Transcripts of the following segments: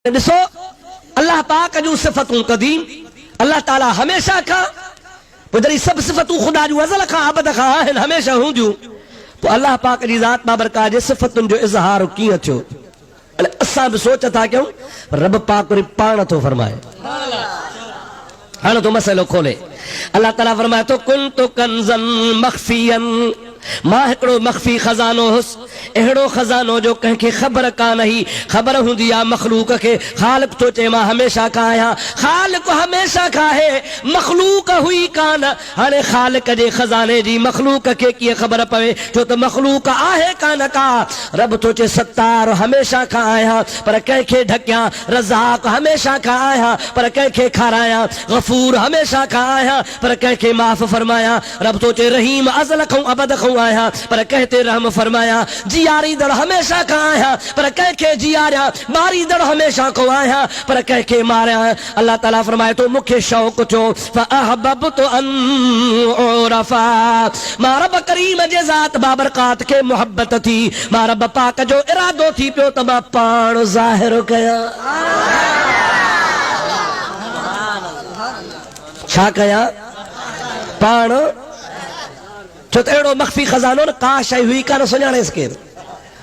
ॾिसो अल्लाह पाक जूं सिफ़तूं क़दीम अल्लाह ताला हमेशा खां पोइ जॾहिं सभु सिफ़तूं ख़ुदा जूं अज़ल खां अबद खां आहिनि हमेशा हूंदियूं पोइ अल्लाह पाक जी ज़ात बाबरकात जे सिफ़तुनि जो इज़हार कीअं थियो। असां बि सोच था कयूं रब पाक वरी पाण थो फरमाए। हाणे तो मसइलो खोले अल्लाह ताला फरमाए थो कुन्तु कंज़न मख़फ़ियन मां हिकिड़ो मख़फ़ी खज़ानो हुस अहिड़ो खज़ानो जो कंहिंखे ख़बर कान हुई। ख़बर हूंदी आहे मख़लूक खे। ख़ालिक़ थो चए मां हमेशा खां आहियां। ख़ालिक़ हमेशा खां आहे मख़लूक हुई कान। हाणे ख़ालिक़ जे खज़ाने जी मख़लूक खे कीअं ख़बर पवे छो त मख़लूक आहे कान का। रब थो चए सत्तार हमेशा खां आहियां पर कंहिंखे ढकियां। रज़ाक़ हमेशा खां आहियां पर कंहिंखे खारायां। गफ़ूर हमेशा खां आहियां पर कंहिंखे माफ़ फरमायां। रब थो चए रहीम अज़ल खां अबद खां आहियां पर कंहिं ते रहम फरमायां। जियारींदड़ हमेशा खां आहियां पर कंहिंखे जियारियां। मारींदड़ हमेशा खां आहियां पर कंहिंखे मारियां। अल्लाह ताला फरमाए थो मूंखे शौक़ थियो फ़अहबब्तु अन उरफ़ा। मां रब करीम जे ज़ात बाबरकात खे मुहबत थी। मां रब पाक जो इरादो थी पियो त मां पाण ज़ाहिर कयां। छा कयां पाण छो त अहिड़ो मख़फ़ी खज़ानो न का शइ हुई कान सुञाणेसि केरु।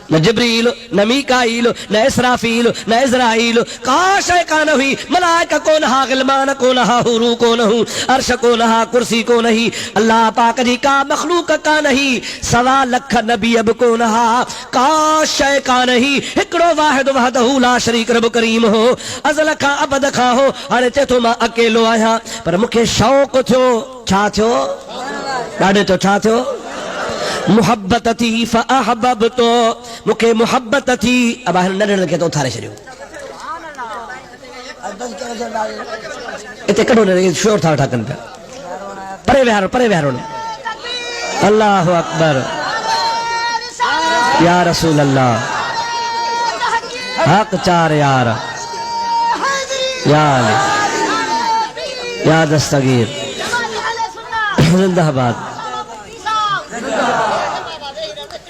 न जिब्रील न मीकाईल न इसराफील न इज़राईल का शइ कान हुई। मलाइका कोन हा ग़िलमान कोन हा हुरू कोन हूं अर्श कोन हा कुर्सी कोन ही। अल्लाह पाक जी का मख़लूक कान ही। 1.25 लख नबी अब कोन हा का शइ कान ही। हिकिड़ो वाहिद वहदहू ला शरीक रब करीम हो अज़ल खां अबद खां हो। हाणे चए थो मां अकेलो आहियां पर मूंखे शौक़ थियो। छा थियो ॾाढे तो छा थियो मुहब्बत थी फ़अहबब्तु मूंखे मुहब्बत थी। अब हिन नंढड़े खे तो उथारे छॾियो हिते कढो न शोर था वेठा कनि पिया। परे विहारो न। अल्लाहु अकबर या रसूल अल्लाह हक़ चार यार या अली या दस्तगीर जिंदाबाद।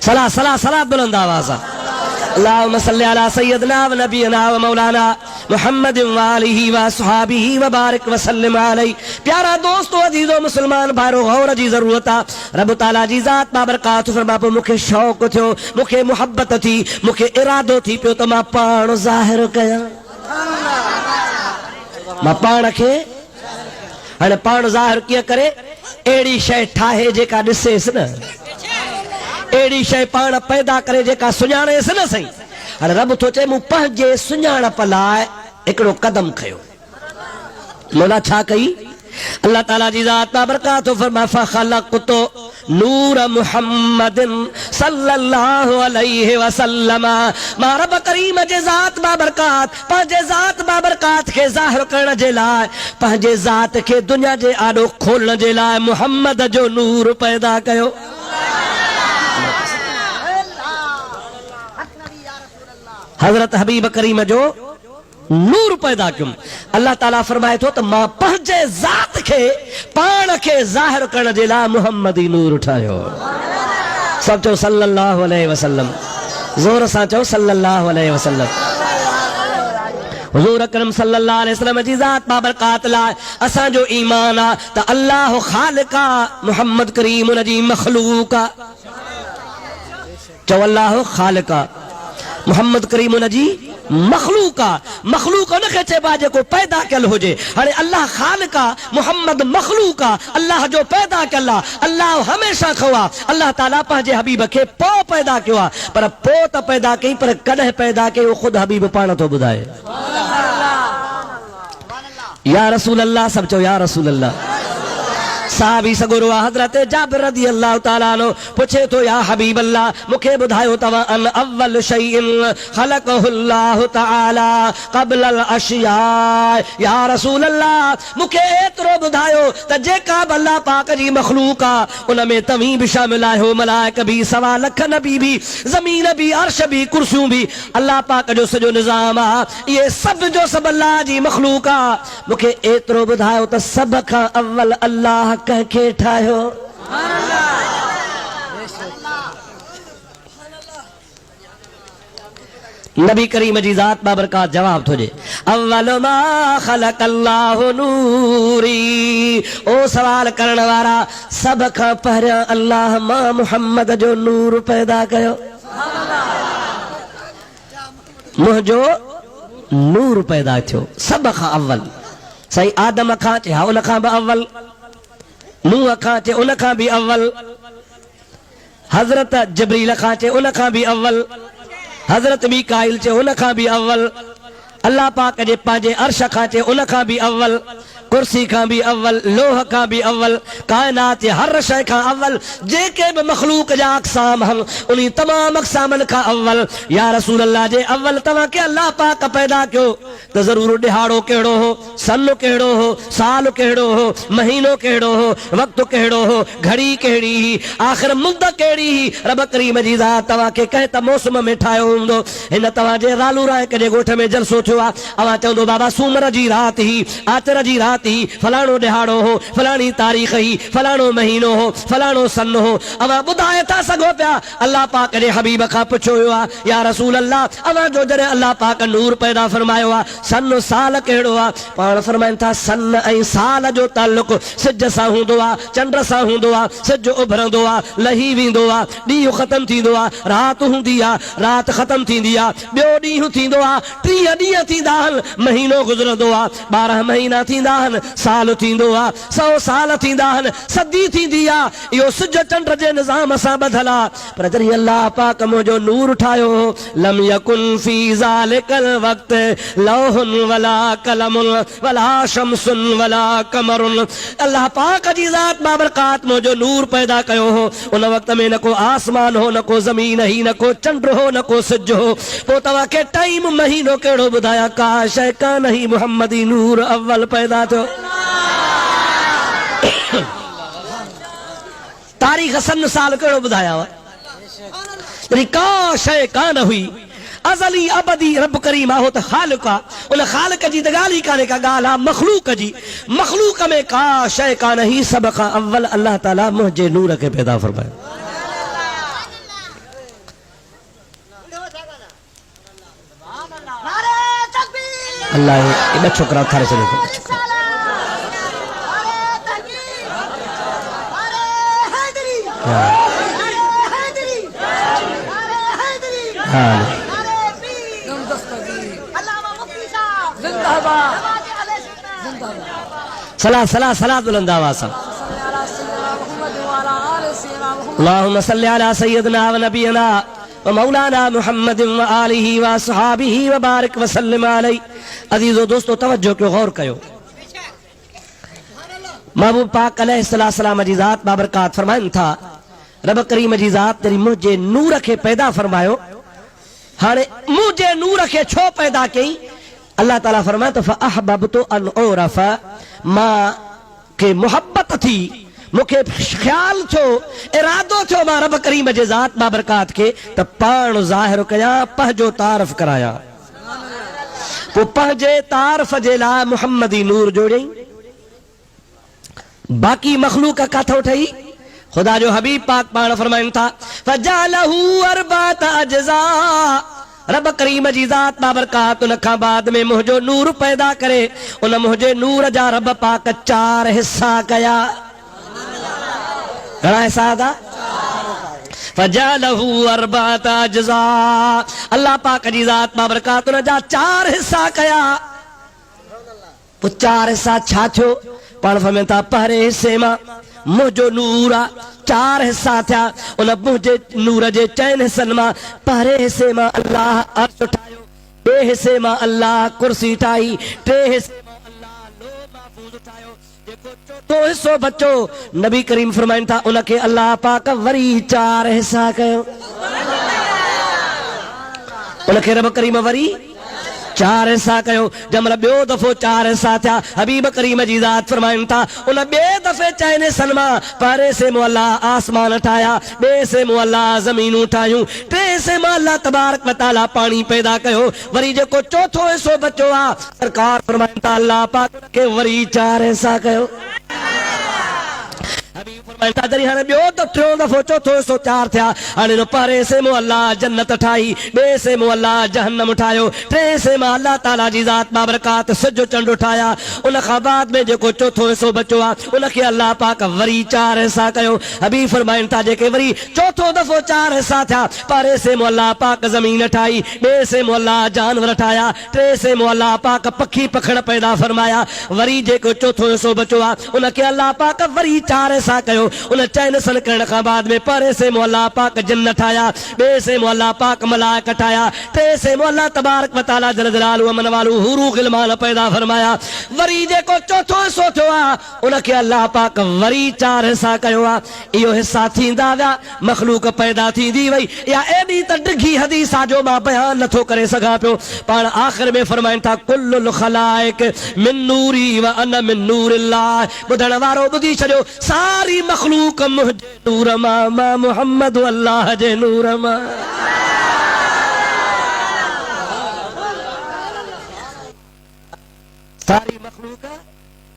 सला सला सला बुलंद आवाज़ अल्लाहुम्मा सल्लि अला सय्यदना व नबीना व मौलाना मुहम्मद व आलिहि व अस्हाबिहि व बारिक व सल्लिम अलैहि। प्यारा दोस्तों अजीजो मुसलमान भाइरो गौर जी ज़रूरत आहे। रब ताला जी ज़ात बाबरकात फरमा पोइ मूंखे शौक़ थियो मूंखे मुहबत थी मूंखे इरादो थी पियो त मां पाण ज़ाहिर कयां। मां पाण खे हाणे पाण ज़ाहिर कीअं करे अहिड़ी शइ ठाहे जेका ॾिसेसि न। अहिड़ी शइ पाण पैदा करे जेका सुञाणेसि न सही। हाणे रब थो चए मूं पंहिंजे सुञाणप लाइ हिकिड़ो कदम खयो। मौला छा कई अल्लाह ताला जी ज़ात बाबरकात फरमा फ़ख़लक़्तु नूर मुहम्मदिन सल्लल्लाहु अलैहि वसल्लम। मां रब करीम जे ज़ात बाबरकात पंहिंजे ज़ात बाबरकात खे ज़ाहिर करण जे लाइ पंहिंजे ज़ात खे दुनिया जे आॾो खोलण जे लाइ मुहम्मद जो नूर पैदा कयो। हज़रत हबीब करीम जो नूर पैदा कयुमि। अल्लाह ताला फरमाए थो त मां पंहिंजे ज़ात खे पाण खे ज़ाहिर करण जे लाइ मुहम्मदी नूर ठाहियो। सभु चओ सल्लल्लाहु अलैहि वसल्लम। ज़ोर सां चओ सल्लल्लाहु अलैहि वसल्लम। हुज़ूर अकरम सल्लल्लाहु अलैहि वसल्लम जी ज़ात बाबरकात लाइ असांजो ईमान आहे त अल्लाह ख़ालिक़ आहे मुहम्मद करीम उन जी मख़लूक आहे। चओ अल्लाह ख़ालिक़ आहे मुहम्मद करीम उन जी मख़लूक आहे। मख़लूक उन खे चइबो आहे जेको पैदा कयल हुजे। हाणे अल्लाह ख़ालिक़ आहे मुहम्मद मख़लूक आहे अल्लाह जो पैदा कयल आहे। अल्लाह हमेशा खां आहे। अल्लाह ताला पंहिंजे हबीब खे पोइ पैदा कयो आहे पर पोइ त पैदा कई पर कॾहिं पैदा कई उहो ख़ुदि हबीब पाण थो ॿुधाए। या रसूल अल्लाह सभु चओ या रसूल अल्लाह। साहबी सगुरो हज़रत जाबिर रज़ी अल्लाह ताला अन्हु पुछे थो या हबीब अल्लाह मूंखे ॿुधायो तव्हां अन अव्वल शैइन ख़लक़हु अल्लाह ताला क़ब्ल अल अशिया। या रसूल अल्लाह मूंखे एतिरो ॿुधायो त जेका बि अल्लाह पाक जी मख़लूक आहे उन में तव्हीं बि शामिल आहियो मलाइक बि 1.25 लख नबी बि ज़मीन बि अर्श बि कुर्सियूं बि अल्लाह पाक जो सॼो निज़ाम आहे। इहे सभु जो सभु अल्लाह जी मख़लूक आहे। मूंखे एतिरो ॿुधायो त सभ खां अव्वल अल्लाह कंहिंखे ठाहियो। نبی کریم جی ذات بابرکات جواب تھو جے اول ما خلق اللہ نوری او سوال کرن وارا سب کھا پہریا اللہ ما محمد جو نور پیدا کیو مجھو نور پیدا تھو سب کھا اول صحیح آدم کھا چے ان کھا بھی اول نوح کھا چے ان کھا بھی اول حضرت جبریل کھا چے ان کھا بھی اول حضرت میکائیل چے ان کھا بھی اول اللہ پاک جے پانجے عرش کھا چے ان کھا بھی اول کرسی کھا بھی اول لوح کھا بھی اول کائنات ہر شے کھا اول جے کے بھی مخلوق جا اقسام ہم انہی تمام اقسامن کھا اول یا رسول اللہ جے اول تمہاں کے اللہ پاک پیدا کیو تو ضرور دہاڑو کہڑو ہو سن کہڑو ہو سال کہڑو ہو مہینو کہڑو ہو وقت کہڑو ہو گھڑی کہڑی ہی آخر مدہ کہڑی ہی رب کریم جی ذات تمہاں کے کہتا موسم میں ٹھائے ہوندو ہن تمہاں جے رالو رائے کے گوٹھ میں جلسو تھوا اواں چوندو بابا سومر جی رات ہی آتر جی رات ہی فلانو دہاڑو ہو فلانی تاریخ ہی فلانو مہینو ہو فلانو سن ہو اواں بدھائے تا سگو پیا اللہ پاک نے حبیب کھا پچھو یا رسول اللہ اواں جو جڑے اللہ پاک نور پیدا فرمایا سن سال کہڑو پان فرمائن تھا سن ای سال جو تعلق سج سا ہوندو چنڈ سا ہوندو سج ابھرندو لہی ویندو ڈیو ختم تھیندو رات ہوندی رات ختم تھیندی بیو ڈیو تھیندو 3 ڈیہ تھیندا مہینو گزرندو 12 مہینہ تھیندا سال تھیندو 100 سال تھیندا صدی تھیندی یو سج چنڈ جے نظام سا بدلا پر جڑی اللہ پاک مجھو نور ٹھايو لم يكن في ذلك الوقت لوح ولا قلم ولا شمس ولا قمر اللہ پاک جی ذات بابرکات مجھو نور پیدا کیو ہو ان وقت میں نہ کو آسمان ہو نہ کو زمین ہی نہ کو چنڈ ہو نہ کو سج ہو پو توا کے ٹائم مہینو کیڑو بدایا کاش کا نہیں محمدی نور اول پیدا تو تاریخ سن سال کیڑو بدایا ہوا کاش کا نہ ہوئی ازلی ابدی رب کریم ہوتا خالقہ ان خالق جی دگالی کانے کا گالا مخلوق جی مخلوق میں کا شے کا نہیں سبقہ اول اللہ تعالیٰ مجھے نور کے پیدا فرمائے اللہ یہ بچ شکرہ تھارے سے لیتے صلاة بلند آواز اللہم صلی علی سیدنا و نبینا و مولانا محمد و آلہ و صحابہ و بارک و سلم علی عزیز و دوستو توجہ کیوں غور کیو محبوب پاک علیہ السلام عزیزات بابرکات فرمائن تھا رب کریم عزیزات تیری مجھے نور کے پیدا فرمائیو ہانے مجھے نور کے چھو پیدا کی اللہ تعالیٰ فرمائے تو فَأَحْبَبْتُ أَنْ أُعْرَفَ ماں کے محبت تھی مکھے خیال چھو ارادو چھو ماں رب کریم جے ذات بابرکات کے تو پان ظاہر کیا پہجو تعارف کرایا وہ پہجے تعارف جے لا محمدی نور جوڑیں باقی مخلوق کا کاتھا اٹھائی خدا جو حبیب پاک پان فرمائن تھا فَجَعَلَهُ أَرْبَعَةَ أَجْزَاءَ رب کریم جی ذات بابرکات انکھا بعد میں مجھو نور پیدا کرے ان مجھے نور جا رب پاک 4 حصہ کیا گھنا حصہ دا فَجَعَلَهُ أَرْبَعَةَ أَجْزَاءَ اللہ پاک جی ذات بابرکات ان جا 4 حصہ کیا وہ 4 حصہ چھاچو پان فرمائنتا پہرے حصے ماں مجھو نورا 4 حصہ تھا ان مجھے نور جے 4 حصن ماں پہرے حصے ماں اللہ عرش اٹھائیو 2 حصے ماں اللہ کرسی اٹھائی 3 حصے ماں اللہ لو محفوظ اٹھائیو دیکھو چوتھو حصو بچو نبی کریم فرمائن تھا انکے اللہ پاک وری 4 حصہ کہو انکے رب کریم وری 4 حصہ کہو جمل بیو دفو 4 حصہ تھا حبیب کریم جی ذات فرمائن تھا انہ بے دفع چائنے سلمہ پارے سے مو اللہ آسمان اٹھایا بے سے مو اللہ زمین اٹھایوں 3 سے مو اللہ تبارک و تعالیٰ پانی پیدا کہو وری جو کو چوتھو حصو بچو سرکار فرمائن تھا اللہ پاک کے وری 4 حصہ کہو حبیب फरमाइनि था जॾहिं हाणे ॿियो त टियों दफ़ो चोथो हिसो तयारु थिया हाणे न पहिरें हिसे मां अलाह जन्नत ठाही, ॿिए हिसे मां अलाह जहन्नम ठाहियो, टे हिसे मां अलाह ताला जी ज़ात बाबरकात सिज चंड ठाहिया। उन खां बाद में जेको चोथो हिसो बचियो आहे उनखे अलाह पाक वरी 4 हिसा कयो। हबीब फरमाइनि था जेके वरी चोथो दफ़ो 4 हिसा थिया, पहिरें हिसे मां अलाह पाक ज़मीन ठाही, ॿिए हिसे मां अलाह जानवर ठाहिया, टे हिसे मां अलाह पाक पखी पखड़ पैदा फरमाया। वरी जेको चोथो हिसो बचियो आहे उनखे अलाह पाक वरी 4 हिसा कयो। उन 4 हिसनि करण खां बाद में पहिरें हिसे मां अलाह पाक जिन्न ठाहिया, ॿिए हिसे मां अलाह पाक मलाइक ठाहिया, टे हिसे मां अलाह तबारक व तआला जल जलालहु अमन वालू हुरू गिलमान पैदा फरमाया। वरी जेको चोथो हिसो थियो आहे उनखे अलाह पाक वरी 4 हिसा कयो आहे। इहो हिसा थींदा विया, मखलूक पैदा थींदी वई। या एॾी त डिघी हदीस आहे जो मां बयान नथो करे सघां पियो। पाण आख़िर में फरमाइनि था कुल्लुल खलाइक मिन नूरी व अना मिन नूरिल्लाह। ॿुधण वारो ॿुधी छॾियो, सारी मखलूक मुंहिंजे नूर मां मुहम्मद अल्लाह जे नूर मां। सारी मखलूक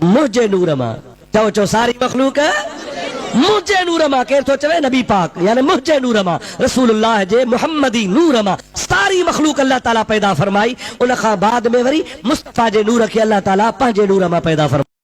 मुंहिंजे नूर मां। चओ चओ सारी मखलूक मुंहिंजे नूर मां। केरु थो चवे? नबी पाक, यानी मुंहिंजे नूर मां, रसूलुल्लाह जे मुहम्मदी नूर मां सारी मखलूक अल्लाह ताला पैदा फरमाई। उन खां बाद में वरी मुस्तफा जे नूर खे अल्लाह ताला पंहिंजे नूर मां पैदा फरमाई।